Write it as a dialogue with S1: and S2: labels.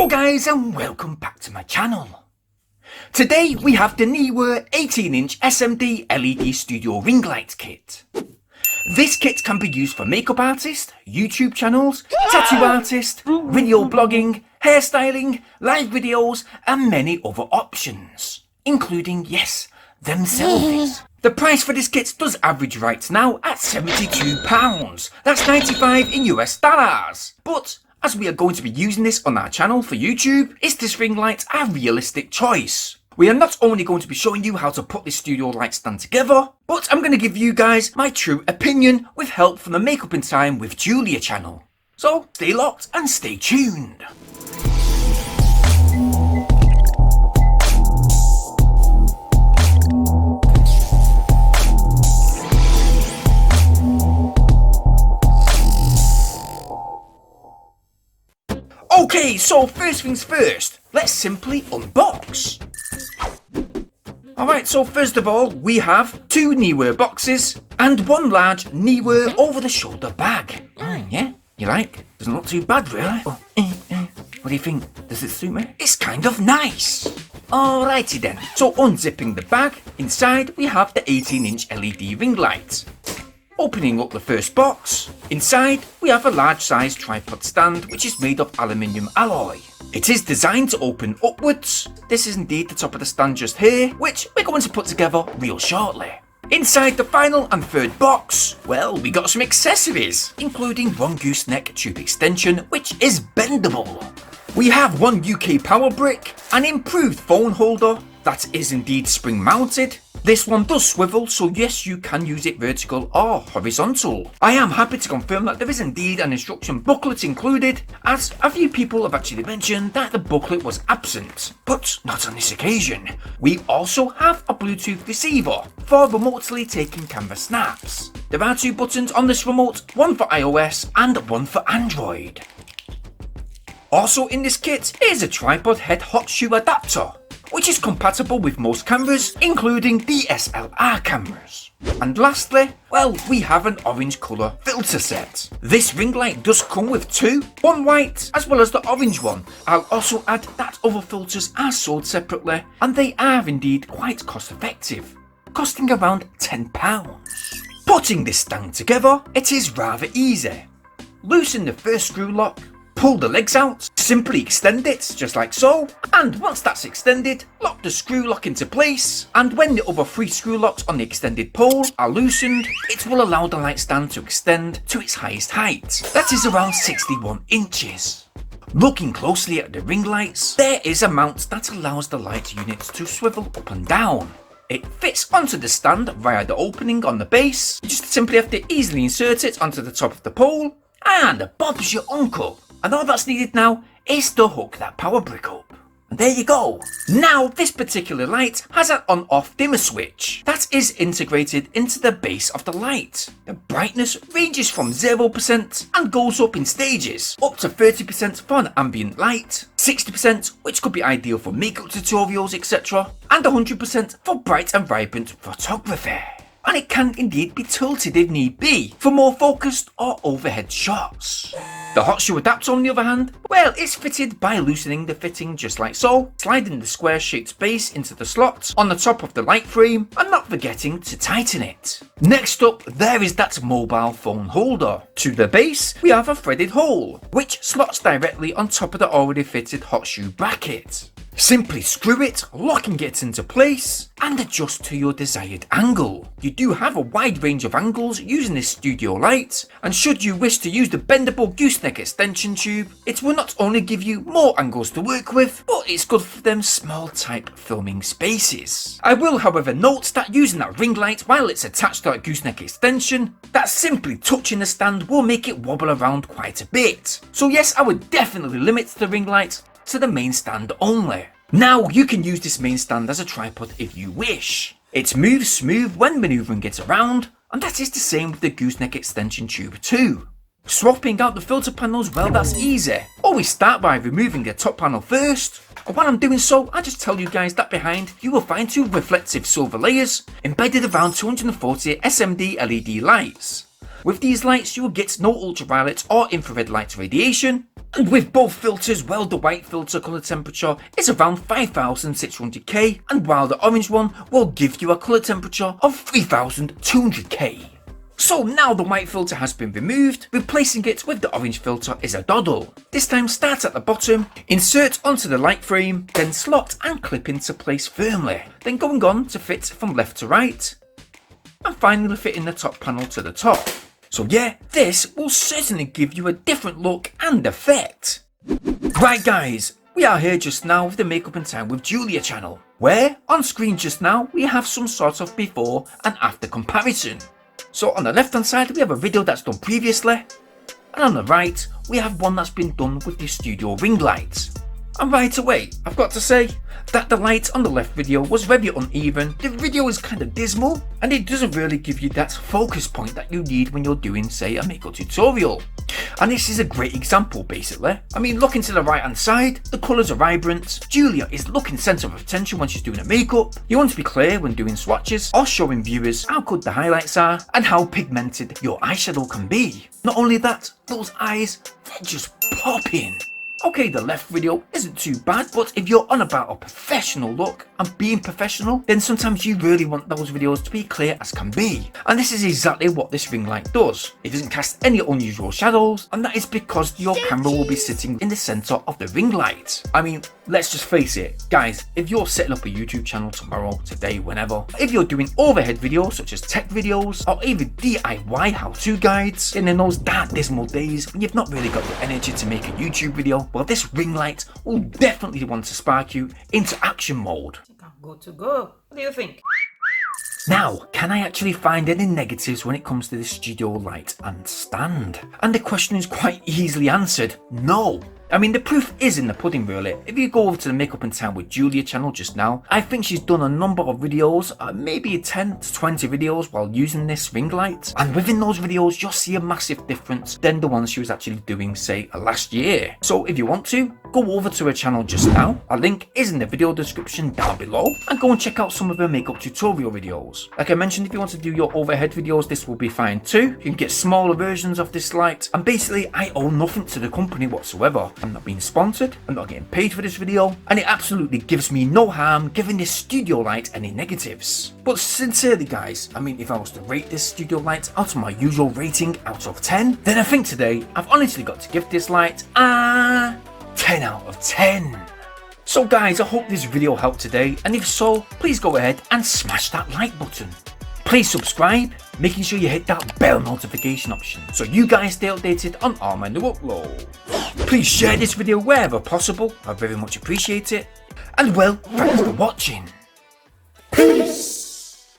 S1: Hello guys and welcome back to my channel. Today we have the Neewer 18-inch SMD LED Studio ring light kit. This kit can be used for makeup artists, YouTube channels, tattoo artists, video blogging, hairstyling, live videos and many other options, including, yes, them selfies. The price for this kit does average right now at £72, that's 95 in US dollars, but as we are going to be using this on our channel for YouTube, is this ring light a realistic choice? We are not only going to be showing you how to put this studio light stand together, but I'm going to give you guys my true opinion with help from the Makeup in Time with Julia channel. So stay locked and stay tuned. Okay, so first things first, let's simply unbox. Alright, so first of all, we have two Neewer boxes and one large Neewer over-the-shoulder bag. Yeah, you like? Doesn't look too bad, really. Oh, What do you think? Does it suit me? It's kind of nice. Alrighty then. So unzipping the bag, inside we have the 18-inch LED ring light. Opening up the first box, inside we have a large size tripod stand which is made of aluminium alloy. It is designed to open upwards. This is indeed the top of the stand just here, which we're going to put together real shortly. Inside the final and third box, well, we got some accessories, including one gooseneck tube extension which is bendable. We have one UK power brick, an improved phone holder that is indeed spring mounted. This one does swivel, so yes, you can use it vertical or horizontal. I am happy to confirm that there is indeed an instruction booklet included, as a few people have actually mentioned that the booklet was absent, but not on this occasion. We also have a Bluetooth receiver for remotely taking camera snaps. There are two buttons on this remote, one for iOS and one for Android. Also in this kit is a tripod head hot shoe adapter, which is compatible with most cameras, including DSLR cameras. And lastly, well, we have an orange colour filter set. This ring light does come with two, one white as well as the orange one. I'll also add that other filters are sold separately and they are indeed quite cost effective, costing around £10. Putting this stand together, it is rather easy. Loosen the first screw lock, pull the legs out, simply extend it just like so, and once that's extended, lock the screw lock into place, and when the other three screw locks on the extended pole are loosened, it will allow the light stand to extend to its highest height, that is around 61 inches. Looking closely at the ring lights, there is a mount that allows the light units to swivel up and down. It fits onto the stand via the opening on the base. You just simply have to easily insert it onto the top of the pole, and Bob's your uncle. And all that's needed now is to hook that power brick up. And there you go. Now this particular light has an on-off dimmer switch that is integrated into the base of the light. The brightness ranges from 0% and goes up in stages, up to 30% for an ambient light, 60% which could be ideal for makeup tutorials etc, and 100% for bright and vibrant photography. And it can indeed be tilted if need be for more focused or overhead shots. The hot shoe adapter on the other hand, well, it's fitted by loosening the fitting just like so, sliding the square shaped base into the slot on the top of the light frame and not forgetting to tighten it. Next up, there is that mobile phone holder. To the base, we have a threaded hole, which slots directly on top of the already fitted hot shoe bracket. Simply screw it, locking it into place, and adjust to your desired angle. You do have a wide range of angles using this studio light, and should you wish to use the bendable gooseneck extension tube, it will not only give you more angles to work with, but it's good for them small type filming spaces. I will however note that using that ring light while it's attached to that gooseneck extension, that simply touching the stand will make it wobble around quite a bit. So yes, I would definitely limit the ring light to the main stand only. Now you can use this main stand as a tripod if you wish. It moves smooth when manoeuvring it around, and that is the same with the gooseneck extension tube too. Swapping out the filter panels, well, that's easy. Always start by removing the top panel first, and while I'm doing so, I just tell you guys that behind you will find two reflective silver layers embedded around 240 SMD LED lights. With these lights you will get no ultraviolet or infrared light radiation, And with both filters, well, the white filter colour temperature is around 5600K, and while the orange one will give you a colour temperature of 3200K. So now the white filter has been removed, replacing it with the orange filter is a doddle. This time start at the bottom, insert onto the light frame, then slot and clip into place firmly, then going on to fit from left to right, and finally fitting the top panel to the top. So yeah, this will certainly give you a different look and effect. Right guys, we are here just now with the Makeup in Time with Julia channel, where on screen just now we have some sort of before and after comparison. So on the left hand side we have a video that's done previously, and on the right we have one that's been done with the studio ring light. And right away, I've got to say that the light on the left video was very uneven, the video is kind of dismal, and it doesn't really give you that focus point that you need when you're doing, say, a makeup tutorial. And this is a great example basically. I mean, looking to the right hand side, the colours are vibrant, Julia is looking centre of attention when she's doing her makeup, you want to be clear when doing swatches or showing viewers how good the highlights are and how pigmented your eyeshadow can be. Not only that, those eyes, they're just popping. Okay, the left video isn't too bad, but if you're on about a professional look and being professional, then sometimes you really want those videos to be clear as can be. And this is exactly what this ring light does. It doesn't cast any unusual shadows, and that is because your camera will be sitting in the center of the ring light. I mean, let's just face it, guys, if you're setting up a YouTube channel tomorrow, today, whenever, if you're doing overhead videos such as tech videos or even DIY how-to guides, then in those dark dismal days when you've not really got the energy to make a YouTube video, well, this ring light will definitely want to spark you into action mode.
S2: I think I'm good to go. What do you think?
S1: Now, can I actually find any negatives when it comes to this studio light and stand? And the question is quite easily answered, no. I mean, the proof is in the pudding really. If you go over to the Makeup in Time with Julia channel just now, I think she's done a number of videos, maybe 10 to 20 videos while using this ring light. And within those videos, you'll see a massive difference than the ones she was actually doing, say, last year. So if you want to, go over to her channel just now. A link is in the video description down below, and go and check out some of her makeup tutorial videos. Like I mentioned, if you want to do your overhead videos, this will be fine too. You can get smaller versions of this light, and basically I owe nothing to the company whatsoever. I'm not being sponsored, I'm not getting paid for this video, and it absolutely gives me no harm giving this studio light any negatives. But sincerely guys, I mean, if I was to rate this studio light out of my usual rating out of 10, then I think today I've honestly got to give this light 10 out of 10. So guys, I hope this video helped today, and if so, please go ahead and smash that like button. Please subscribe, making sure you hit that bell notification option so you guys stay updated on all my new uploads. Please share this video wherever possible, I very much appreciate it. And well, thanks for watching. Peace!